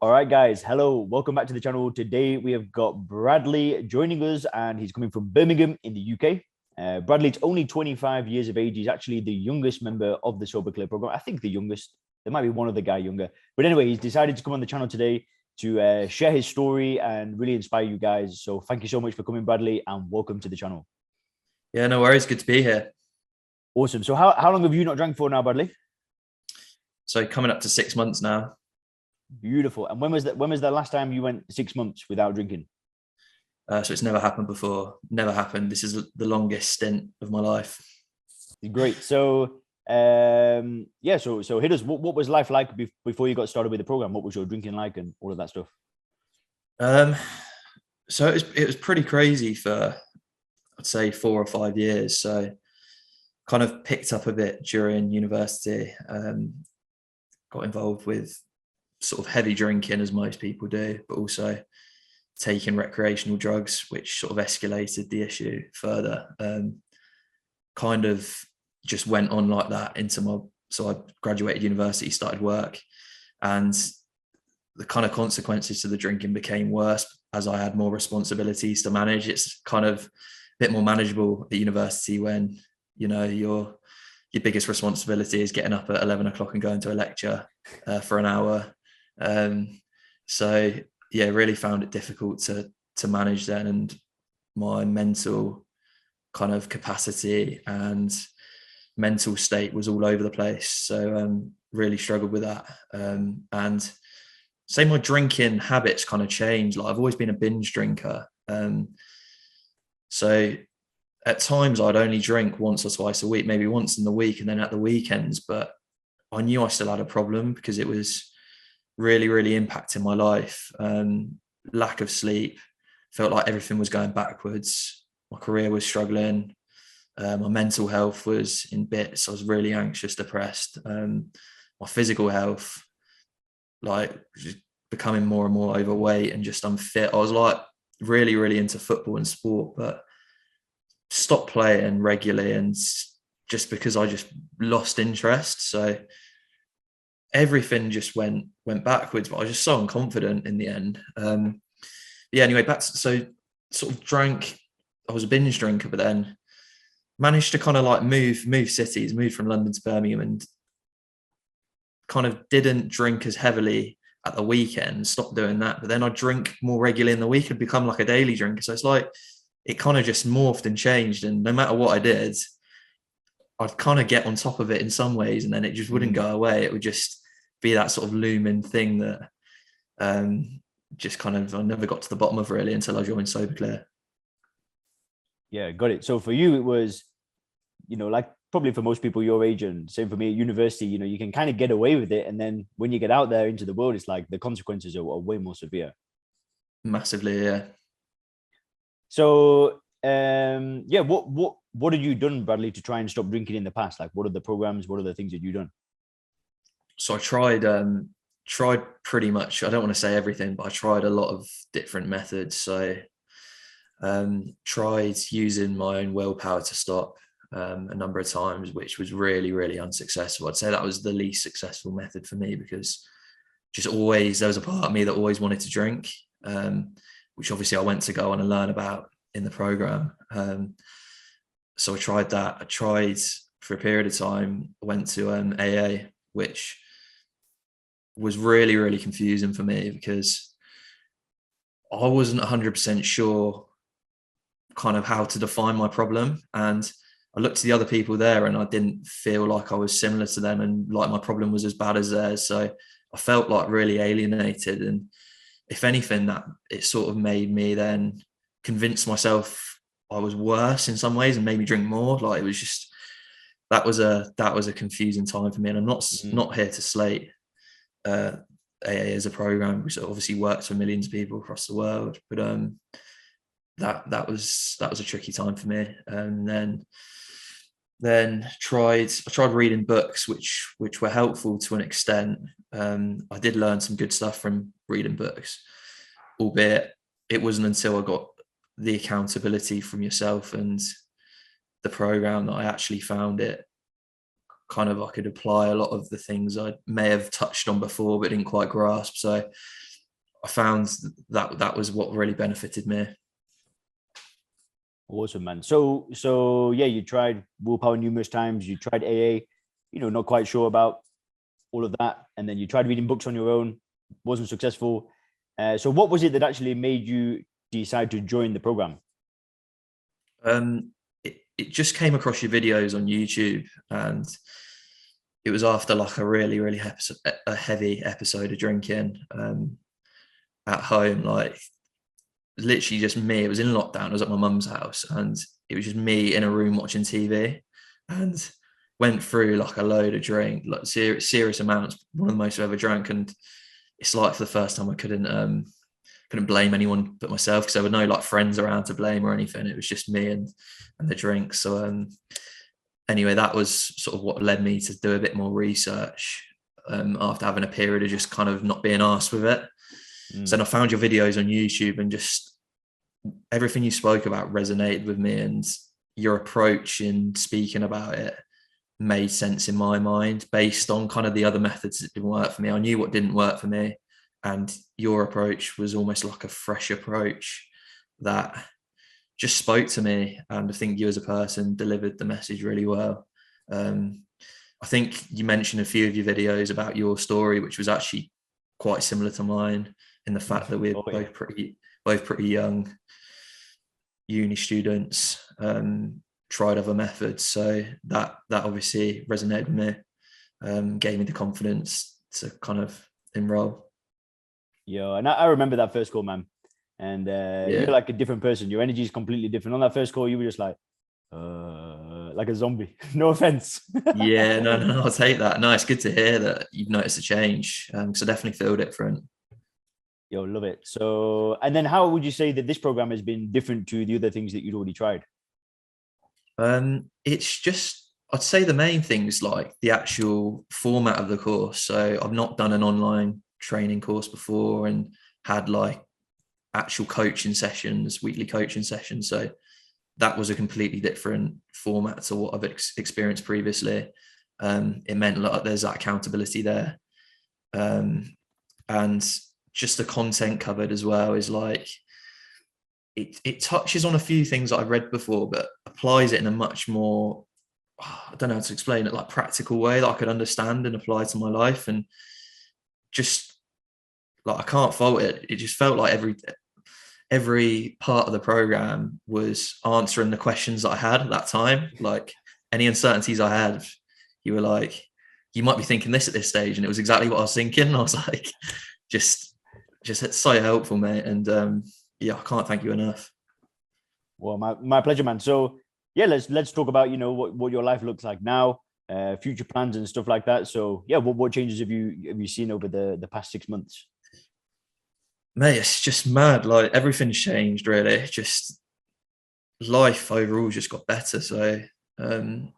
All right, guys. Hello. Welcome back to the channel. Today we have got Bradley joining us, and he's coming from Birmingham in the UK. Bradley's only 25 years of age. He's actually the youngest member of the Soberclear program. I think the youngest. There might be one other guy younger. But anyway, he's decided to come on the channel today to share his story and really inspire you guys. So thank you so much for coming, Bradley, and welcome to the channel. Yeah, no worries. Good to be here. Awesome. So how long have you not drank for now, Bradley? So coming up to 6 months now. Beautiful. And when was the last time you went 6 months without drinking? So it's never happened before. Never happened. This is the longest stint of my life. Great. So yeah, so hit us. What was life like before you got started with the program? What was your drinking like and all of that stuff? So it was pretty crazy for, I'd say, 4 or 5 years. So kind of picked up a bit during university. Got involved with sort of heavy drinking, as most people do, but also taking recreational drugs, which sort of escalated the issue further. Kind of just went on like that so I graduated university, started work, and the kind of consequences to the drinking became worse as I had more responsibilities to manage. It's kind of a bit more manageable at university when, you know, your biggest responsibility is getting up at 11 o'clock and going to a lecture for an hour. So yeah, really found it difficult to manage then, and my mental kind of capacity and mental state was all over the place. So really struggled with that. And say my drinking habits kind of changed. Like I've always been a binge drinker. So at times I'd only drink once or twice a week, maybe once in the week and then at the weekends, but I knew I still had a problem because it was really, really impacting my life. Lack of sleep, felt like everything was going backwards. My career was struggling. My mental health was in bits. I was really anxious, depressed. My physical health, like just becoming more and more overweight and just unfit. I was like really, really into football and sport, but stopped playing regularly, and just because I just lost interest. So everything just went backwards, but I was just so unconfident in the end. Yeah, anyway, so sort of drank. I was a binge drinker, but then managed to kind of like move cities, moved from London to Birmingham, and kind of didn't drink as heavily at the weekend, stopped doing that. But then I drink more regularly in the week and become like a daily drinker. So it's like, it kind of just morphed and changed. And no matter what I did, I'd kind of get on top of it in some ways, and then it just wouldn't go away. It would just be that sort of looming thing that just kind of, I never got to the bottom of really until I joined Soberclear. Yeah, got it. So for you, it was, you know, like probably for most people your age, and same for me at university, you know, you can kind of get away with it. And then when you get out there into the world, it's like the consequences are way more severe. Massively, yeah. So, yeah, what have you done, Bradley, to try and stop drinking in the past? Like, what are the programs? What are the things that you've done? So I tried pretty much, I don't want to say everything, but I tried a lot of different methods. So tried using my own willpower to stop a number of times, which was really, really unsuccessful. I'd say that was the least successful method for me, because just always, there was a part of me that always wanted to drink, which obviously I went to go on and learn about in the program. So I tried that. I tried for a period of time, I went to AA, which was really, really confusing for me because I wasn't 100% sure kind of how to define my problem. And I looked to the other people there and I didn't feel like I was similar to them and like my problem was as bad as theirs. So I felt like really alienated. And if anything, that it sort of made me then convince myself I was worse in some ways and made me drink more. Like it was just, that was a confusing time for me. And I'm not here to slate AA as a program, which obviously works for millions of people across the world. But that was a tricky time for me. And then I tried reading books which were helpful to an extent. I did learn some good stuff from reading books, albeit it wasn't until I got the accountability from yourself and the program that I actually found it I could apply a lot of the things I may have touched on before but didn't quite grasp. So I found that was what really benefited me. Awesome, man. So yeah, you tried Willpower numerous times. You tried AA, not quite sure about all of that, and then you tried reading books on your own, wasn't successful. So what was it that actually made you decide to join the program? It just came across your videos on YouTube, and it was after like a really heavy episode of drinking at home, like literally just me. It was in lockdown. I was at my mum's house, and it was just me in a room watching TV, and went through like a load of drink, like serious amounts, one of the most I've ever drank. And it's like for the first time I couldn't blame anyone but myself, because there were no like friends around to blame or anything. It was just me and the drink. So anyway, that was sort of what led me to do a bit more research after having a period of just kind of not being arsed with it. So then I found your videos on YouTube, and just everything you spoke about resonated with me, and your approach in speaking about it made sense in my mind based on kind of the other methods that didn't work for me. I knew what didn't work for me, and your approach was almost like a fresh approach that just spoke to me. And I think you as a person delivered the message really well. I think you mentioned a few of your videos about your story, which was actually quite similar to mine, in the fact that we're both pretty young uni students, tried other methods. So that obviously resonated with me, gave me the confidence to kind of enroll. Yeah, and I remember that first call, man. And you're like a different person. Your energy is completely different. On that first call, you were just like a zombie. No offense. Yeah, no, I'll take that. No, it's good to hear that you've noticed a change. So I definitely feel different. Yo, love it. So, and then how would you say that this program has been different to the other things that you'd already tried? It's just, I'd say the main things like the actual format of the course. So I've not done an online training course before and had like actual coaching sessions, weekly coaching sessions. So that was a completely different format to what I've experienced previously. It meant like there's that accountability there. And just the content covered as well is like, it touches on a few things that I've read before, but applies it in a much more, I don't know how to explain it, like practical way that I could understand and apply to my life. And just like, I can't fault it. It just felt like every part of the program was answering the questions that I had at that time. Like any uncertainties I had, you were like, you might be thinking this at this stage. And it was exactly what I was thinking. And I was like, just it's so helpful, mate. And yeah, I can't thank you enough. Well, my pleasure, man. So yeah, let's talk about, what your life looks like now, future plans and stuff like that. So yeah, what changes have you seen over the past 6 months? Mate, it's just mad. Like everything's changed, really. Just life overall just got better. So in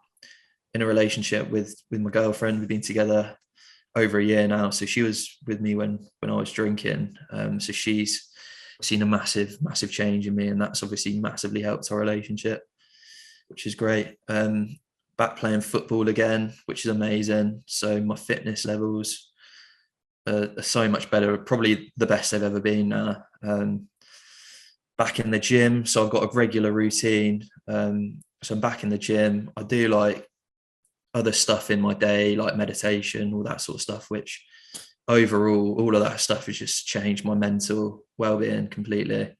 a relationship with my girlfriend, we've been together over a year now. So she was with me when I was drinking. So she's seen a massive change in me, and that's obviously massively helped our relationship, which is great. Back playing football again, which is amazing. So my fitness levels are so much better, probably the best they've ever been now. Back in the gym, so I've got a regular routine. So I'm back in the gym. I do like other stuff in my day, like meditation, all that sort of stuff, which overall, all of that stuff has just changed my mental well-being completely.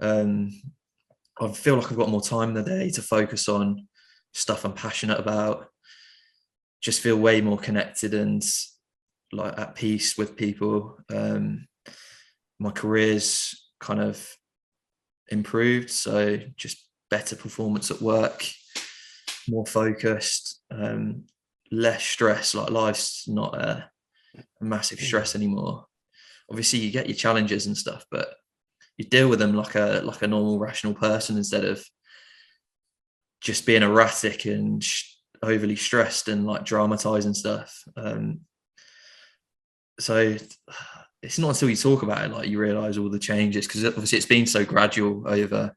I feel like I've got more time in the day to focus on stuff I'm passionate about, just feel way more connected and like at peace with people. My career's kind of improved, so just better performance at work, more focused, less stress. Like life's not a massive stress anymore. Obviously you get your challenges and stuff, but you deal with them like a normal rational person, instead of just being erratic and overly stressed and like dramatizing stuff. So it's not until you talk about it like you realize all the changes, because obviously it's been so gradual over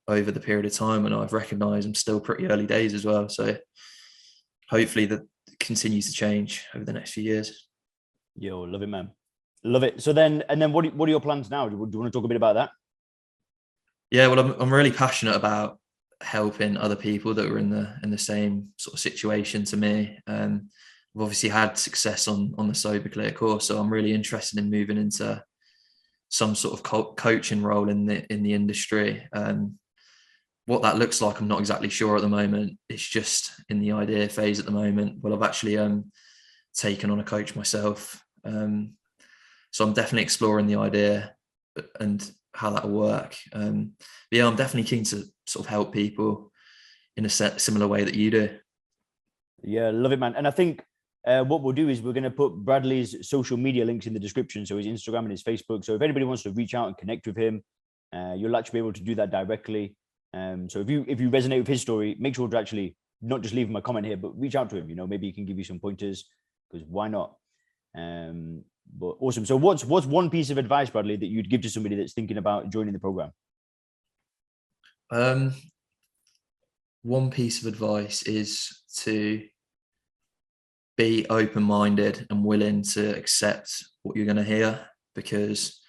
the period of time, and I've recognized I'm still pretty early days as well. So hopefully that continues to change over the next few years. Yo, love it, man. Love it. So then, and then what are your plans now? Do you want to talk a bit about that? Yeah, well, I'm really passionate about helping other people that were in the same sort of situation to me. I've obviously had success on the Soberclear course, so I'm really interested in moving into some sort of coaching role in the industry. What that looks like, I'm not exactly sure at the moment. It's just in the idea phase at the moment. Well, I've actually taken on a coach myself, so I'm definitely exploring the idea and how that'll work. But yeah, I'm definitely keen to sort of help people in a similar way that you do. Yeah, love it, man. And I think what we'll do is we're going to put Bradley's social media links in the description, so his Instagram and his Facebook. So if anybody wants to reach out and connect with him, you'll actually be able to do that directly. So if you resonate with his story, make sure to actually not just leave him a comment here, but reach out to him. You know, maybe he can give you some pointers, because why not? But awesome. So what's one piece of advice, Bradley, that you'd give to somebody that's thinking about joining the program? One piece of advice is to be open-minded and willing to accept what you're going to hear, because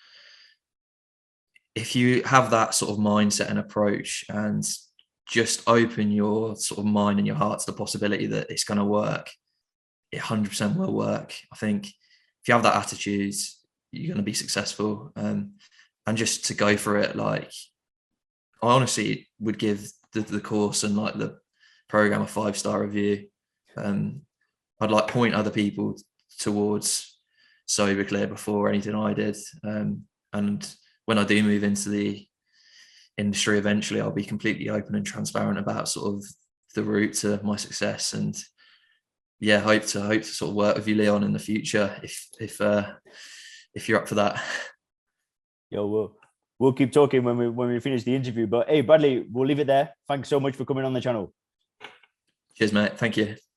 if you have that sort of mindset and approach and just open your sort of mind and your heart to the possibility that it's going to work, it 100% will work. I think if you have that attitude, you're going to be successful. And just to go for it, like, I honestly would give the course and like the program a 5-star review. I'd like point other people towards Soberclear before anything I did. And when I do move into the industry eventually, I'll be completely open and transparent about sort of the route to my success. And yeah, hope to sort of work with you, Leon, in the future if you're up for that. Yo, we'll keep talking when we finish the interview. But hey, Bradley, we'll leave it there. Thanks so much for coming on the channel. Cheers, mate. Thank you.